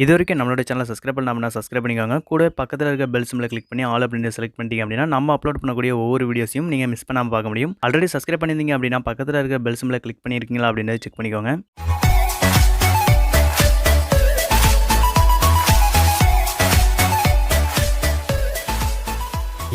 இதுவரைக்கும் நம்மளோட சேனலை சப்ஸ்கிரைப் பண்ணாமனா சப்ஸ்கிரைப் பண்ணிக்கோங்க. கூடவே பக்கத்துல இருக்க பெல் சிம்பலை கிளிக் பண்ணி ஆல் அப்படின்றத செலக்ட் பண்ணிட்டீங்க அப்படின்னா, நம்ம அப்லோட் பண்ணக்கூடிய ஒவ்வொரு வீடியோஸையும் நீங்க மிஸ் பண்ணாம பார்க்க முடியும். ஆல்ரெடி சப்ஸ்கிரைப் பண்ணியிருந்தீங்க அப்படின்னா, பக்கத்துல இருக்க பெல் சிம்பலை கிளிக் பண்ணியிருக்கீங்களா அப்படின்றத செக் பண்ணிக்கோங்க.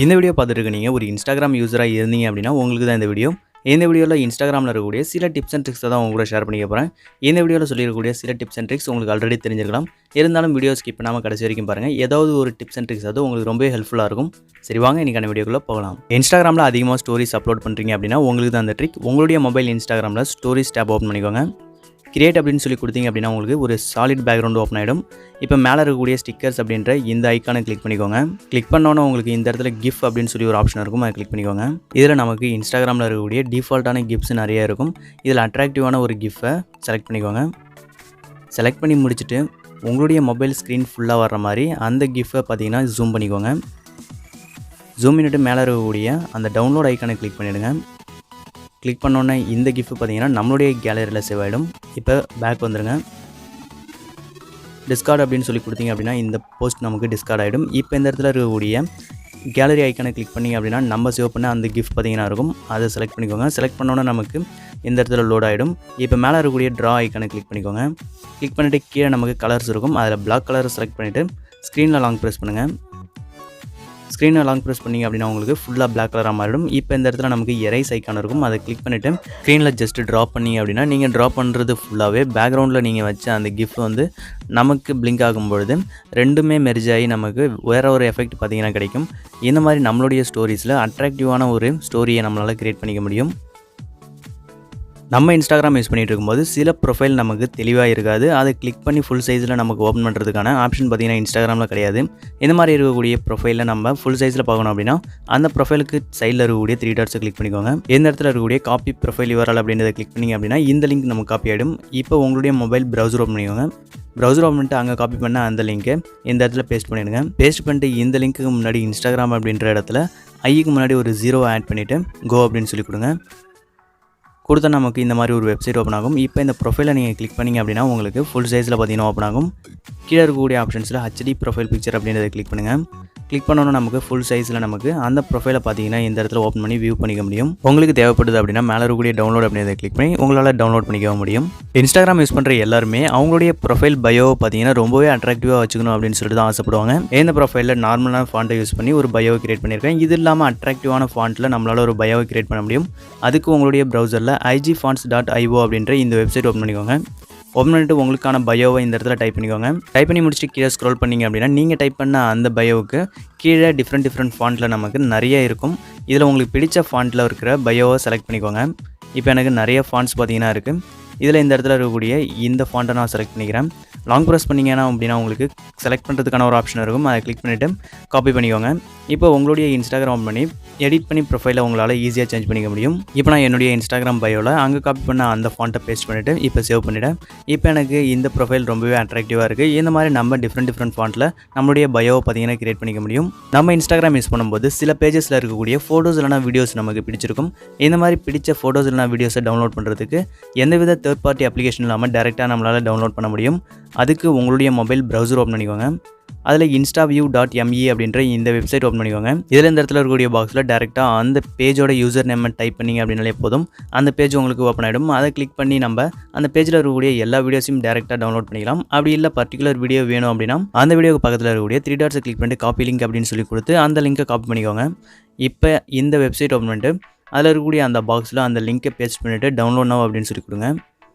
இந்த வீடியோ பார்த்துட்டு இருக்க நீங்கள் ஒரு இன்ஸ்டாகிராம் யூஸராக இருந்தீங்க அப்படின்னா உங்களுக்கு தான் இந்த வீடியோ. இந்த வீடியோவில் இன்ஸ்டாகிராமில் இருக்கக்கூடிய சில டிப்ஸ் அண்ட் ட்ரிக்ஸை தான் உங்க கூட ஷேர் பண்ணிக்க போகிறேன். இந்த வீடியோவில் சொல்லியிருக்கக்கூடிய சில டிப்ஸ் அண்ட் ட்ரிக்ஸ் உங்களுக்கு ஆல்ரெடி தெரிஞ்சிருக்கலாம். இருந்தாலும் வீடியோ ஸ்கிப் பண்ணாமல் கடைசி வரைக்கும் பாருங்கள். ஏதாவது ஒரு டிப்ஸ் அண்ட் ட்ரிக்ஸ் அது உங்களுக்கு ரொம்பவே ஹெல்ப்ஃபுல்லாக இருக்கும். சரி வாங்க இன்றைக்கான வீடியோக்குள்ளே போகலாம். இன்ஸ்டாகிராமில் அதிகமாக ஸ்டோரிஸ் அப்லோட் பண்ணுறீங்க அப்படின்னா உங்களுக்கு தான் அந்த ட்ரிக். உங்களுடைய மொபைல் இன்ஸ்டாகிராமில் ஸ்டோரிஸ் டேப் ஓப்பன் பண்ணிக்கோங்க. கிரியேட் அப்படின்னு சொல்லி கொடுத்தீங்க அப்படின்னா உங்களுக்கு ஒரு சாலிட் பேக்ரவுண்ட் ஓப்பன் ஆகிடும். இப்போ மேலே இருக்கக்கூடிய ஸ்டிக்கர்ஸ் அப்படின்ற இந்த ஐக்கானை கிளிக் பண்ணிக்கோங்க. கிளிக் பண்ணோன்னா உங்களுக்கு இந்த இடத்துல கிஃப்ட் அப்படின்னு சொல்லி ஒரு ஆப்ஷன் இருக்கும், அதை கிளிக் பண்ணிக்கோங்க. இதில் நமக்கு இன்ஸ்டாகிராமில் இருக்கக்கூடிய டிஃபால்ட்டான கிஃப்ட்ஸ் நிறைய இருக்கும். இதில் அட்ராக்டிவான ஒரு கிஃப்ட்டை செலக்ட் பண்ணிக்கோங்க. செலக்ட் பண்ணி முடிச்சுட்டு உங்களுடைய மொபைல் ஸ்க்ரீன் ஃபுல்லாக வர்ற மாதிரி அந்த கிஃப்ட்டை பார்த்தீங்கன்னா ஜூம் பண்ணிக்கோங்க. ஜூம் பண்ணிட்டு மேலே இருக்கக்கூடிய அந்த டவுன்லோட் ஐக்கானை கிளிக் பண்ணிவிடுங்க. கிளிக் பண்ணோன்னே இந்த கிஃப்ட் பார்த்தீங்கன்னா நம்மளுடைய கேலரியில் சேவ் ஆகிடும். இப்போ பேக் வந்துடுங்க. டிஸ்கார்ட் அப்படின்னு சொல்லி கொடுத்தீங்க அப்படின்னா இந்த போஸ்ட் நமக்கு டிஸ்கார்ட் ஆகிடும். இப்போ இந்த இடத்துல இருக்கக்கூடிய கேலரி ஐக்கானை கிளிக் பண்ணிங்க அப்படின்னா நம்ம சேவ் பண்ண அந்த கிஃப்ட் பார்த்தீங்கன்னா இருக்கும், அதை செலக்ட் பண்ணிக்கோங்க. செலக்ட் பண்ணோன்னே நமக்கு இந்த இடத்துல லோட் ஆகிடும். இப்போ மேலே இருக்கக்கூடிய ட்ரா ஐக்கானை கிளிக் பண்ணிக்கோங்க. கிளிக் பண்ணிவிட்டு கீழே நமக்கு கலர்ஸ் இருக்கும், அதில் பிளாக் கலரை செலக்ட் பண்ணிவிட்டு ஸ்க்ரீனில் லாங் ப்ரெஸ் பண்ணுங்கள். ஸ்க்ரீனை லாங் ப்ரெஸ் பண்ணிங்க அப்படின்னா உங்களுக்கு ஃபுல்லாக பிளாக் கலராக மாறிடும். இப்போ இந்த இடத்துல நமக்கு எரைஸ் ஐக்கான் இருக்கும், அதை கிளிக் பண்ணிவிட்டு ஸ்க்ரீனில் ஜஸ்ட் ட்ராப் பண்ணிங்க அப்படின்னா நீங்கள் ட்ராப் பண்ணுறது ஃபுல்லாகவே பேக்ரவுண்டில் நீங்கள் வச்ச அந்த கிஃப்ட் வந்து நமக்கு பிளிங்க் ஆகும்பொழுது ரெண்டுமே மெர்ஜ் ஆகி நமக்கு வேறு ஒரு எஃபெக்ட் பார்த்திங்கன்னா கிடைக்கும். இந்த மாதிரி நம்மளுடைய ஸ்டோரிஸில் அட்ராக்டிவான ஒரு ஸ்டோரியை நம்மளால் க்ரியேட் பண்ணிக்க முடியும். நம்ம இன்ஸ்டாகிராம் யூஸ் பண்ணிகிட்டு இருக்கும்போது சில ப்ரொஃபைல் நமக்கு தெளிவாக இருக்காது. அதை கிளிக் பண்ணி ஃபுல் சைஸில் நமக்கு ஓப்பன் பண்ணுறதுக்கான ஆப்ஷன் பார்த்திங்கன்னா இன்ஸ்டாகிராமில் கிடையாது. இந்த மாதிரி இருக்கக்கூடிய ப்ரொஃபைலில் நம்ம ஃபுல் சைஸில் பார்க்கணும் அப்படின்னா அந்த ப்ரொஃபைலுக்கு சைடில் இருக்கக்கூடிய 3 டாட்ஸை கிளிக் பண்ணிக்கோங்க. இந்த இடத்துல இருக்கக்கூடிய காப்பி ப்ரொஃபைல் URL அப்படின்றத கிளிக் பண்ணிங்க அப்படின்னா இந்த லிங்க் நமக்கு காப்பி ஆகிடும். இப்போ உங்களுடைய மொபைல் ப்ரௌசர் ஓப்பன் பண்ணிக்கோங்க. ப்ரௌசர் ஓப்பன் பண்ணிட்டு அங்கே காப்பி பண்ண அந்த லிங்க்கை இந்த இடத்துல பேஸ்ட் பண்ணிடுங்க. பேஸ்ட் பண்ணிட்டு இந்த லிங்க்குக்கு முன்னாடி இன்ஸ்டாகிராம் அப்படின்ற இடத்துல ஐக்கு முன்னாடி ஒரு 0 ஆட் பண்ணிவிட்டு கோ அப்படின்னு சொல்லி கொடுங்க. கொடுத்தா நமக்கு இந்த மாதிரி ஒரு வெப்சைட் ஓப்பன் ஆகும். இப்போ இந்த ப்ரொஃபைலை நீங்கள் கிளிக் பண்ணிங்க அப்படின்னா உங்களுக்கு ஃபுல் சைஸில் பார்த்தீங்கன்னா ஓப்பன் ஆகும். கீழே இருக்கக்கூடிய ஆப்ஷன்ஸில் HD ப்ரொஃபைல் பிக்சர் அப்படின்றத கிளிக் பண்ணுங்கள். கிளிக் பண்ணோன்னா நமக்கு ஃபுல் சைஸில் நமக்கு அந்த ப்ரொஃபைலை பார்த்தீங்கன்னா இந்த இடத்துல ஓப்பன் பண்ணி வியூ பண்ணிக்க முடியும். உங்களுக்கு தேவைப்படுது அப்படின்னா மேலே இருக்கக்கூடிய டவுன்லோட் அப்படின்றத கிளிக் பண்ணி உங்களால் டவுன்லோட் பண்ணிக்க முடியும். இன்ஸ்டாகிராம் யூஸ் பண்ணுற எல்லாருமே அவங்களுடைய ப்ரொஃபைல் பயோவை பார்த்தீங்கன்னா ரொம்பவே அட்ராக்டிவாக வச்சுக்கணும் அப்படின்னு சொல்லிட்டு தான் ஆசைப்படுவாங்க. இந்த ப்ரொஃபைலில் நார்மலான ஃபாண்ட்டை யூஸ் பண்ணி ஒரு பயோவை கிரியேட் பண்ணியிருக்கேன். இது இல்லாமல் அட்ராக்டிவான ஃபாண்ட்டில் நம்மளால் ஒரு பயோவை கிரியேட் பண்ண முடியும். அதுக்கு உங்களுடைய ப்ரௌசரில் igfonts.io அப்படின்ற இந்த வெப்சைட் ஓப்பன் பண்ணிக்கோங்க. ஓப்பன் பண்ணிட்டு உங்களுக்கான பயோவை இந்த இடத்துல டைப் பண்ணிக்கோங்க. டைப் பண்ணி முடிச்சுட்டு கீழே ஸ்க்ரோல் பண்ணிங்க அப்படின்னா நீங்கள் டைப் பண்ண அந்த பயோவுக்கு கீழே டிஃப்ரெண்ட் ஃபாண்ட்டில் நமக்கு நிறைய இருக்கும். இதில் உங்களுக்கு பிடிச்ச ஃபாண்ட்டில் இருக்கிற பயோவை செலக்ட் பண்ணிக்கோங்க. இப்போ எனக்கு நிறைய ஃபாண்ட்ஸ் பார்த்தீங்கன்னா இருக்குது. இதில் இந்த இடத்துல இருக்கக்கூடிய இந்த ஃபாண்ட்டை நான் செலக்ட் பண்ணிக்கிறேன். லாங் ப்ரெஸ் பண்ணிங்கன்னா அப்படின்னா உங்களுக்கு செலக்ட் பண்ணுறதுக்கான ஒரு ஆப்ஷன் இருக்கும், அதை கிளிக் பண்ணிவிட்டு காப்பி பண்ணிக்கோங்க. இப்போ உங்களுடைய இன்ஸ்டாகிராம் பண்ணி எடிட் பண்ணி ப்ரொஃபைலை உங்களால் ஈஸியாக சேஞ்ச் பண்ணிக்க முடியும். இப்போ நான் என்னுடைய இன்ஸ்டாகிராம் பயோவில் அங்கே காப்பி பண்ண அந்த ஃபாண்ட்டை பேஸ்ட் பண்ணிவிட்டு இப்போ சேவ் பண்ணிவிட்டேன். இப்போ எனக்கு இந்த ப்ரொஃபைல் ரொம்பவே அட்ராக்டிவாக இருக்குது. இந்த மாதிரி நம்ம டிஃப்ரெண்ட் ஃபாண்ட்டில் நம்மளுடைய பயோவை பார்த்தீங்கன்னா கிரியேட் பண்ணிக்க முடியும். நம்ம இன்ஸ்டாகிராம் யூஸ் பண்ணும்போது சில பேஜஸில் இருக்கக்கூடிய ஃபோட்டோஸ் இல்லைனா வீடியோஸ் நமக்கு பிடிச்சிருக்கும். இந்த மாதிரி பிடிச்ச ஃபோட்டோஸ் இல்லைனா வீடியோஸை டவுன்லோட் பண்ணுறதுக்கு எந்தவித தேர்ட் பார்ட்டி அப்ளிகேஷன் இல்லாமல் டேரெக்டாக நம்மளால் டவுன்லோட் பண்ண முடியும். அதுக்கு உங்களுடைய மொபைல் ப்ரௌசர் ஓப்பன் பண்ணிக்கோங்க. அதில் instaview.me அப்படின்ற இந்த வெப்சைட் ஓப்பன் பண்ணிக்கோங்க. இதில் இந்த இடத்துல இருக்கக்கூடிய பாக்ஸில் டேரெக்டாக அந்த பேஜோட யூசர் நேம் டைப் பண்ணிங்க அப்படின்னாலே போதும், அந்த பேஜ் உங்களுக்கு ஓப்பன் ஆகிடும். அதை கிளிக் பண்ணி நம்ம அந்த பேஜில் இருக்கக்கூடிய எல்லா வீடியோஸையும் டேரெக்டாக டவுன்லோட் பண்ணிக்கலாம். அப்படி இல்லை பர்டிகுலர் வீடியோ வேணும் அப்படின்னா அந்த வீடியோக்கு பக்கத்தில் இருக்கக்கூடிய 3 டாட்ஸை கிளிக் பண்ணிட்டு காப்பி லிங்க் அப்படின்னு சொல்லி கொடுத்து அந்த லிங்கை காப்பி பண்ணிக்கோங்க. இப்போ இந்த வெப்சைட் ஓப்பன் பண்ணிட்டு அதில் இருக்கக்கூடிய அந்த பாக்ஸில் அந்த லிங்கை பேஸ்ட் பண்ணிவிட்டு டவுன்லோட் நவ் அப்படின்னு சொல்லி கொடுங்க.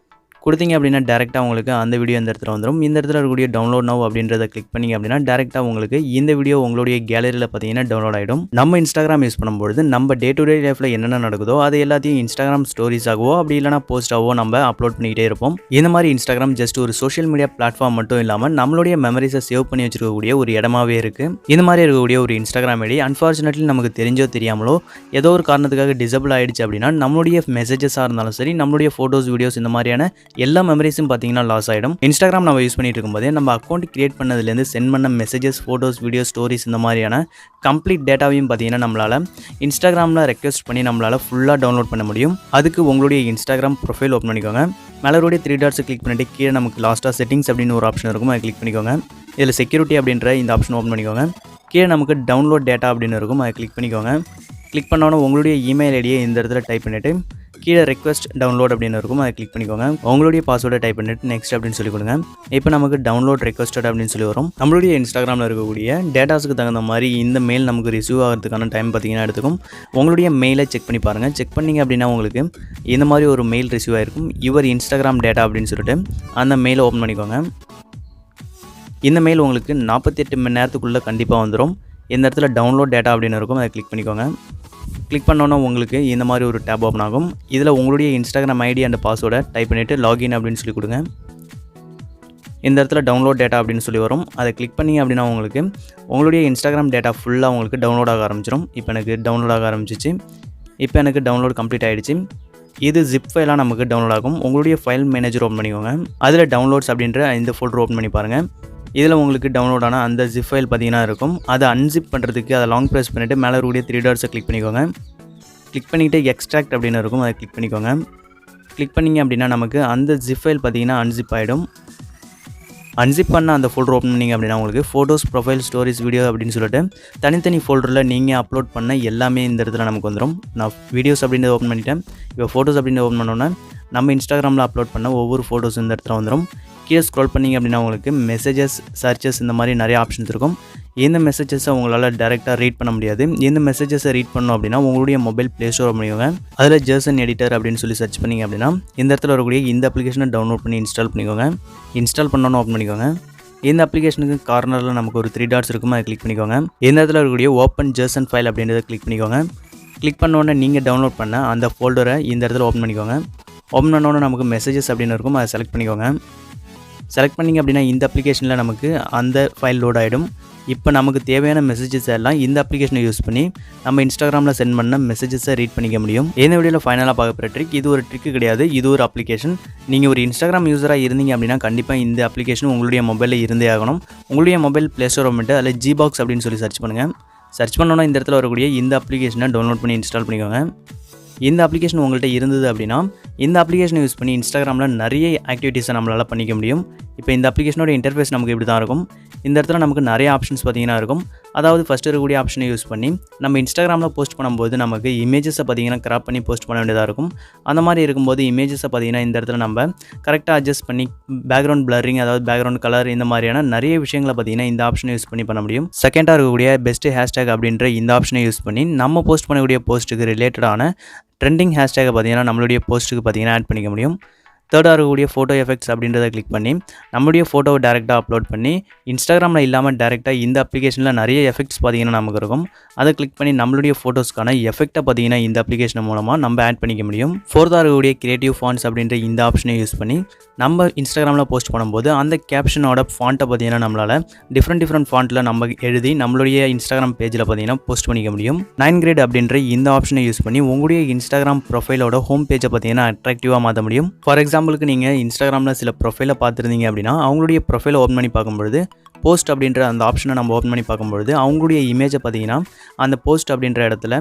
கொடுத்தீங்க அப்படின்னா டேரெக்டாக உங்களுக்கு அந்த வீடியோ இந்த இடத்துல வந்துடும். இந்த இடத்துல இருக்கக்கூடிய டவுன்லோட் நவ் அப்படின்றத கிளிக் பண்ணிங்க அப்படின்னா டேரெக்டாக உங்களுக்கு இந்த வீடியோ உங்களுடைய கேலரியில் பார்த்தீங்கன்னா டவுன்லோட் ஆகிடும். நம்ம இன்ஸ்டாகிராம் யூஸ் பண்ணும்போது நம்ம டே டு டே லைஃப்பில் என்னென்ன நடக்குதோ அது எல்லாத்தையும் இன்ஸ்டாகிராம் ஸ்டோரிஸாகவோ அப்படி இல்லைனா போஸ்ட்டாகவோ நம்ம அப்லோட் பண்ணிக்கிட்டே இருப்போம். இந்த மாதிரி இன்ஸ்டாகிராம் ஜஸ்ட் ஒரு சோஷியல் மீடியா பிளாட்ஃபார்ம் மட்டும் இல்லாமல் நம்மளுடைய மெமரிஸை சேவ் பண்ணி வச்சிருக்கக்கூடிய ஒரு இடமாவே இருக்குது. இந்த மாதிரி இருக்கக்கூடிய ஒரு இன்ஸ்டாகிராம் ஐடி அன்ஃபார்ச்சுனேட்லி நமக்கு தெரிஞ்சோ தெரியாமலோ ஏதோ ஒரு காரணத்துக்காக டிசபிள் ஆகிடுச்சு அப்படின்னா நம்மளுடைய மெசேஜஸாக இருந்தாலும் சரி, நம்மளுடைய ஃபோட்டோஸ் வீடியோஸ் இந்த மாதிரியான எல்லா மெமரிஸும் பார்த்தீங்கன்னா லாஸ் ஆகிடும். இன்ஸ்டாகிராம் நம்ம யூஸ் பண்ணிட்டு இருக்கும்போதே நம்ம அக்கௌண்ட் கிரியேட் பண்ணதுலேருந்து சென்ட் பண்ண மெசேஜஸ், ஃபோட்டோஸ், வீடியோ, ஸ்டோரிஸ் இந்த மாதிரியான கம்ப்ளீட் டேட்டாவையும் பார்த்தீங்கன்னா நம்மளால் இன்ஸ்டாகிராமில் ரெக்வெஸ்ட் பண்ணி நம்மளால் ஃபுல்லாக டவுன்லோட் பண்ண முடியும். அதுக்கு உங்களுடைய இன்ஸ்டாகிராம் ப்ரொஃபைல் ஓப்பன் பண்ணிக்கோங்க. மேலோடைய 3 டாட்ஸை கிளிக் பண்ணிட்டு கீழே நமக்கு லாஸ்ட்டாக செட்டிங்ஸ் அப்படின்னு ஒரு ஆப்ஷன் இருக்கும், அதை கிளிக் பண்ணிக்கோங்க. இதில் செக்யூரிட்டி அப்படின்ற இந்த ஆப்ஷன் ஓப்பன் பண்ணிக்கோங்க. கீழே நமக்கு டவுன்லோட் டேட்டா அப்படின்னு இருக்கும், அதை கிளிக் பண்ணிக்கோங்க. கிளிக் பண்ணோன்னா உங்களுடைய இமெயில் ஐடியை இந்த இடத்துல டைப் பண்ணிவிட்டு கீழே ரெக்வெஸ்ட் டவுன்லோட் அப்படின்னு இருக்கும், அதை கிளிக் பண்ணிக்கோங்க. உங்களுடைய பாஸ்வேர்டை டைப் பண்ணிட்டு நெக்ஸ்ட் அப்படின்னு சொல்லி கொடுங்க. இப்போ நமக்கு டவுன்லோட் ரெக்வெஸ்டட் அப்படின்னு சொல்லி வரும். நம்மளுடைய இன்ஸ்டாகிராமில் இருக்கக்கூடிய டேட்டாஸுக்கு தகுந்த மாதிரி இந்த மெயில் நமக்கு ரிசீவ் ஆகிறதுக்கான டைம் பார்த்தீங்கன்னா எடுத்துக்கும். உங்களுடைய மெயிலை செக் பண்ணி பாருங்கள். செக் பண்ணிங்க அப்படின்னா உங்களுக்கு இந்த மாதிரி ஒரு மெயில் ரிசீவ் ஆகிருக்கும், யுவர் இன்ஸ்டாகிராம் டேட்டா அப்படின்னு சொல்லிட்டு. அந்த மெயிலை ஓப்பன் பண்ணிக்கோங்க. இந்த மெயில் உங்களுக்கு 48 மணி நேரத்துக்குள்ளே கண்டிப்பாக வந்துடும். இந்த இடத்துல டவுன்லோட் டேட்டா அப்படின்னு இருக்கும், அதை கிளிக் பண்ணிக்கோங்க. கிளிக் பண்ணோன்னா உங்களுக்கு இந்த மாதிரி ஒரு டேப் ஓப்பன் ஆகும். இதில் உங்களுடைய இன்ஸ்டாகிராம் ஐடி அண்ட் பாஸ்வேர்டை டைப் பண்ணிவிட்டு லாகின் அப்படின்னு சொல்லி கொடுங்க. இந்த இடத்துல டவுன்லோட் டேட்டா அப்படின்னு சொல்லி வரும், அதை கிளிக் பண்ணிங்க அப்படின்னா உங்களுக்கு உங்களுடைய இன்ஸ்டாகிராம் டேட்டா ஃபுல்லாக உங்களுக்கு டவுன்லோட் ஆக ஆரம்பிச்சிடும். இப்போ எனக்கு டவுன்லோட் ஆக ஆரம்பிச்சிச்சு. இப்போ எனக்கு டவுன்லோட் கம்ப்ளீட் ஆகிடுச்சு. இது ஜிப் ஃபைலாக நமக்கு டவுன்லோட் ஆகும். உங்களுடைய ஃபைல் மேனேஜர் ஓப்பன் பண்ணிக்கோங்க. அதில் டவுன்லோட்ஸ் அப்படின்ற இந்த ஃபோல்டர் ஓப்பன் பண்ணி பாருங்கள். இதில் உங்களுக்கு டவுன்லோட் ஆனால் அந்த ஜிப் ஃபைல் பார்த்தீங்கன்னா இருக்கும். அதை அன்சிப் பண்ணுறதுக்கு அதை லாங் ப்ரெஸ் பண்ணிவிட்டு மேலே இருக்கக்கூடிய 3 டாட்ஸை கிளிக் பண்ணிக்கோங்க. கிளிக் பண்ணிவிட்டு எக்ஸ்ட்ராக்ட் அப்படின்னு இருக்கும், அதை கிளிக் பண்ணிக்கோங்க. கிளிக் பண்ணிங்க அப்படின்னா நமக்கு அந்த ஜிப் ஃபைல் பார்த்தீங்கன்னா அன்சிப் ஆகிடும். அன்சிப் பண்ண அந்த ஃபோல்டர் ஓப்பன் பண்ணிங்க அப்படின்னா உங்களுக்கு ஃபோட்டோஸ், ப்ரொஃபைல், ஸ்டோரிஸ், வீடியோ அப்படின்னு சொல்லிட்டு தனித்தனி ஃபோல்டரில் நீங்கள் அப்லோட் பண்ண எல்லாமே இந்த இடத்துல நமக்கு வந்துடும். நான் வீடியோஸ் அப்படின்றத ஓப்பன் பண்ணிவிட்டேன். இப்போ ஃபோட்டோஸ் அப்படின்னு ஓப்பன் பண்ணோன்னா நம்ம இன்ஸ்டாகிராமில் அப்லோட் பண்ண ஒவ்வொரு ஃபோட்டோஸ் இந்த இடத்துல வந்துடும். கீழே ஸ்க்ரோல் பண்ணிங்க அப்படின்னா உங்களுக்கு மெசேஜஸ், சர்ச்சஸ் இந்த மாதிரி நிறைய ஆப்ஷன்ஸ் இருக்கும். இந்த மெசேஜஸை உங்களால் டேரெக்டாக ரீட் பண்ண முடியாது. இந்த மெசேஜஸை ரீட் பண்ணோம் அப்படின்னா உங்களுடைய மொபைல் ப்ளே ஸ்டோர் பண்ணிக்கோங்க. அதில் ஜேசன் எடிட்டர் அப்படின்னு சொல்லி சர்ச் பண்ணிங்க அப்படின்னா இந்த இடத்துல வரக்கூடிய இந்த அப்ளிகேஷனை டவுன்லோட் பண்ணி இன்ஸ்டால் பண்ணிக்கோங்க. இன்ஸ்டால் பண்ணோன்னு ஓப்பன் பண்ணிக்கோங்க. இந்த அப்ளிகேஷனுக்கு கார்னரில் நமக்கு ஒரு 3 டாட்ஸ் இருக்கும், அதை கிளிக் பண்ணிக்கோங்க. இந்த இடத்துல இருக்கக்கூடிய ஓப்பன் ஜேசன் ஃபைல் அப்படின்றத கிளிக் பண்ணிக்கோங்க. கிளிக் பண்ணோன்னே நீங்கள் டவுன்லோட் பண்ண அந்த ஃபோல்டரை இந்த இடத்துல ஓப்பன் பண்ணிக்கோங்க. ஓப்பன் பண்ணோன்னே நமக்கு மெசேஜஸ் அப்படின்னு இருக்கும், அதை செலக்ட் பண்ணிக்கோங்க. செலக்ட் பண்ணிங்க அப்படின்னா இந்த அப்ளிகேஷனில் நமக்கு அந்த ஃபைல் லோட் ஆகிடும். இப்போ நமக்கு தேவையான மெசேஜஸ் எல்லாம் இந்த அப்ளிகேஷனை யூஸ் பண்ணி நம்ம இன்ஸ்டாகிராமில் சென்ட் பண்ண மெசேஜஸை ரீட் பண்ணிக்க முடியும். இந்த வீடியோவில் ஃபைனலாக பார்க்க போகிற ட்ரிக், இது ஒரு ட்ரிக்கு கிடையாது, இது ஒரு அப்ளிகேஷன். நீங்கள் ஒரு இன்ஸ்டாகிராம் யூஸராக இருந்தீங்க அப்படின்னா கண்டிப்பாக இந்த அப்ளிகேஷன் உங்களுடைய மொபைலில் இருந்தே ஆகணும். உங்களுடைய மொபைல் ப்ளே ஸ்டோர் வந்துட்டு அதில் ஜிபாக்ஸ் அப்படின்னு சொல்லி சர்ச் பண்ணுங்கள். சர்ச் பண்ணோன்னா இந்த இடத்துல வரக்கூடிய இந்த அப்ளிகேஷனை டவுன்லோட் பண்ணி இன்ஸ்டால் பண்ணிக்கோங்க. இந்த அப்ளிகேஷன் உங்கள்கிட்ட இருந்தது அப்படின்னா இந்த அப்ளிகேஷனை யூஸ் பண்ணி இன்ஸ்டாகிராமில் நிறைய ஆக்டிவிட்டீஸை நம்மளால் பண்ணிக்க முடியும். இப்போ இந்த அப்ளிகேஷனோட இன்டர்ஃபேஸ் நமக்கு இப்படி தான் இருக்கும். இந்த இடத்துல நமக்கு நிறைய ஆப்ஷன்ஸ் பார்த்தீங்கன்னா இருக்கும். அதாவது ஃபஸ்ட்டு இருக்கக்கூடிய ஆப்ஷனை யூஸ் பண்ணி நம்ம இன்ஸ்டாகிராமில் போஸ்ட் பண்ணும்போது நமக்கு இமேஜஸை பார்த்தீங்கன்னா கிராப் பண்ணி போஸ்ட் பண்ண வேண்டியதாக இருக்கும். அந்த மாதிரி இருக்கும்போது இமேஜஸை பார்த்தீங்கன்னா இந்த இடத்துல நம்ம கரெக்டாக அட்ஜஸ்ட் பண்ணி பேக்ரவுண்ட் பிளரிங், அதாவது பேக்ரவுண்ட் கலர் இந்த மாதிரியான நிறைய விஷயங்களை பார்த்தீங்கன்னா இந்த ஆப்ஷனை யூஸ் பண்ணி பண்ண முடியும். செகண்டாக இருக்கக்கூடிய பெஸ்ட் ஹேஷ்டேக் அப்படின்ற இந்த ஆப்ஷனை யூஸ் பண்ணி நம்ம போஸ்ட் பண்ணக்கூடிய போஸ்ட்டுக்கு ரிலேட்டடான ட்ரெண்டிங் ஹேஷ்டேகை பார்த்தீங்கன்னா நம்மளுடைய போஸ்ட்டுக்கு பார்த்தீங்கன்னா ஆட் பண்ணிக்க முடியும். தேர்டாக இருக்கக்கூடிய ஃபோட்டோ எஃபெக்ட்ஸ் அப்படின்றத கிளிக் பண்ணி நம்மளுடைய ஃபோட்டோவை டேரெக்டாக அப்லோட் பண்ணி இன்ஸ்டாகிராமில் இல்லாமல் டேரெக்டாக இந்த அப்ளிகேஷனில் நிறைய எஃபெக்ட்ஸ் பார்த்தீங்கன்னா நமக்கு இருக்கும். அதை கிளிக் பண்ணி நம்மளுடைய ஃபோட்டோஸ்க்கான எஃபெக்ட்டை பார்த்தீங்கன்னா இந்த அப்ளிகேஷன் மூலமாக நம்ம ஆட் பண்ணிக்க முடியும். ஃபோர்த்தாக இருக்கக்கூடிய கிரியேட்டிவ் ஃபாண்ட்ஸ் அப்படின்ற இந்த ஆப்ஷனை யூஸ் பண்ணி நம்ம இன்ஸ்டாகிராமில் போஸ்ட் பண்ணும்போது அந்த கேப்ஷனோட ஃபாண்ட்டை பார்த்தீங்கன்னா நம்மளால் டிஃப்ரெண்ட் ஃபாண்ட்டில் நம்ம எழுதி நம்மளுடைய இன்ஸ்டாகிராம் பேஜில் பார்த்தீங்கன்னா போஸ்ட் பண்ணிக்க முடியும். 9 கிரேட் அப்படின்ற இந்த ஆப்ஷனை யூஸ் பண்ணி உங்களுடைய இன்ஸ்டாகிராம் ப்ரொஃபைலோட ஹோம் பேஜை பார்த்தீங்கன்னா அட்ராக்டிவாக மாற்ற முடியும். ஃபார் எக்ஸாம்பிளுக்கு நீங்கள் இன்ஸ்டாகிராமில் சில ப்ரொஃபைலை பார்த்துருந்தீங்க அப்படின்னா அவங்களுடைய ப்ரொஃபைலை ஓப்பன் பண்ணி பார்க்கும்பொழுது போஸ்ட் அப்படின்ற அந்த ஆப்ஷனை நம்ம ஓப்பன் பண்ணி பார்க்கும்பொழுது அவங்களுடைய இமேஜை பார்த்தீங்கன்னா அந்த போஸ்ட் அப்படின்ற இடத்துல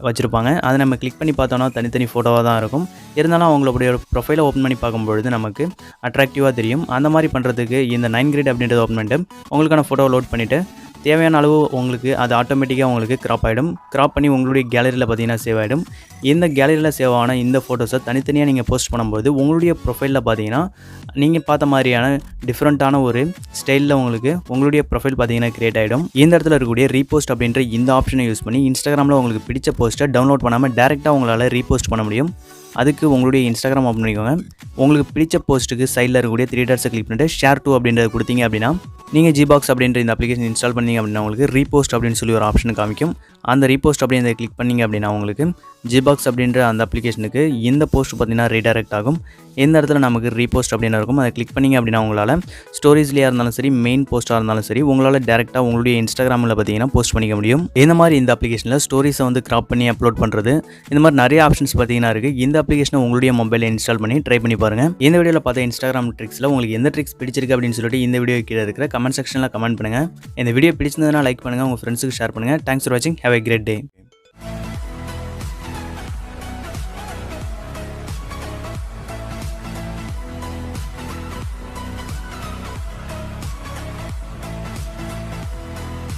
வச்சுருப்பாங்க. அதை நம்ம கிளிக் பண்ணி பார்த்தோன்னா தனித்தனி ஃபோட்டோவாக தான் இருக்கும். இருந்தாலும் அவங்களுடைய ப்ரொஃபைலை ஓப்பன் பண்ணி பார்க்கும்பொழுது நமக்கு அட்ராக்டிவாக தெரியும். அந்த மாதிரி பண்ணுறதுக்கு இந்த 9 கிரேட் அப்படின்றத ஓப்பன் பண்ணிட்டு உங்களுக்கான ஃபோட்டோவை லோட் பண்ணிவிட்டு தேவையான அளவு உங்களுக்கு அது ஆட்டோமேட்டிக்காக உங்களுக்கு கிராப் ஆகிடும். கிராப் பண்ணி உங்களுடைய கேலரியில் பார்த்தீங்கன்னா சேவ் ஆகிடும். இந்த கேலரியில் சேவ் ஆன இந்த ஃபோட்டோஸை தனித்தனியாக நீங்கள் போஸ்ட் பண்ணும்போது உங்களுடைய ப்ரொஃபைலில் பார்த்தீங்கன்னா நீங்கள் பார்த்த மாதிரியான டிஃப்ரெண்ட்டான ஒரு ஸ்டைலில் உங்களுடைய ப்ரொஃபைல் பார்த்தீங்கன்னா கிரியேட் ஆகிடும். இந்த இடத்துல இருக்கக்கூடிய ரீபோஸ்ட் அப்படின்ற இந்த ஆப்ஷனை யூஸ் பண்ணி இன்ஸ்டாகிராமில் உங்களுக்கு பிடிச்ச போஸ்ட்டை டவுன்லோட் பண்ணாமல் டேரெக்டாக உங்களால் ரீபோஸ்ட் பண்ண முடியும். அதுக்கு உங்களுடைய இன்ஸ்டாகிராம் ஓப்பன் பண்ணிக்கோங்க. உங்களுக்கு பிடிச்ச போஸ்ட்டுக்கு சைடில் இருக்கக்கூடிய 3 டாட்ஸை கிளிக் பண்ணிட்டு ஷேர் டு அப்படின்றத கொடுத்தீங்க அப்படின்னா நீங்கள் ஜிபாக்ஸ் அப்படின்ற இந்த அப்ளிகேஷன் இன்ஸ்டால் பண்ணிங்க அப்படின்னா உங்களுக்கு ரீபோஸ்ட் அப்படின்னு சொல்லி ஒரு ஆப்ஷன் காமிக்கும். அந்த ரீபோஸ்ட் அப்படின்றத கிளிக் பண்ணிங்க அப்படின்னா உங்களுக்கு ஜிபாக்ஸ் அப்படின்ற அந்த அப்ளிகேஷனுக்கு இந்த போஸ்ட் பார்த்தீங்கன்னா ரீடைரக்ட் ஆகும். இந்த இடத்துல நமக்கு ரீபோஸ்ட் அப்படின்னு இருக்கும். அதை கிளிக் பண்ணிங்க அப்படின்னா உங்களால் ஸ்டோரிஸ்லேயே இருந்தாலும் சரி, மெயின் போஸ்ட்டாக இருந்தாலும் சரி, உங்களால் டேரெக்டாக உங்களுடைய இன்ஸ்டாகிராமில் பார்த்தீங்கன்னா போஸ்ட் பண்ணிக்க முடியும். இந்த மாதிரி இந்த அப்ளிகேஷனில் ஸ்டோரிஸை வந்து கிராப் பண்ணி அப்லோட் பண்ணுறது, இந்த மாதிரி நிறைய ஆப்ஷன்ஸ் பார்த்தீங்கன்னா இருக்குது. இந்த அப்ளிகேஷனை உங்களுடைய மொபைலில் இன்ஸ்டால் பண்ணி ட்ரை பண்ணி பாருங்கள். இந்த வீடியோவில் பார்த்த இன்ஸ்டாகிராம் ட்ரிக்ஸில் உங்களுக்கு எந்த ட்ரிக்ஸ் பிடிச்சிருக்கு அப்படின்னு சொல்லிட்டு இந்த வீடியோ கீழே இருக்கிற கமெண்ட் செக்ஷனில் கமெண்ட் பண்ணுங்கள். இந்த வீடியோ பிடிச்சிருந்ததுன்னா லைக் பண்ணுங்கள், உங்கள் ஃப்ரெண்ட்ஸுக்கு ஷேர் பண்ணுங்கள். தேங்க்ஸ் ஃபார் வாட்சிங். Have a great day.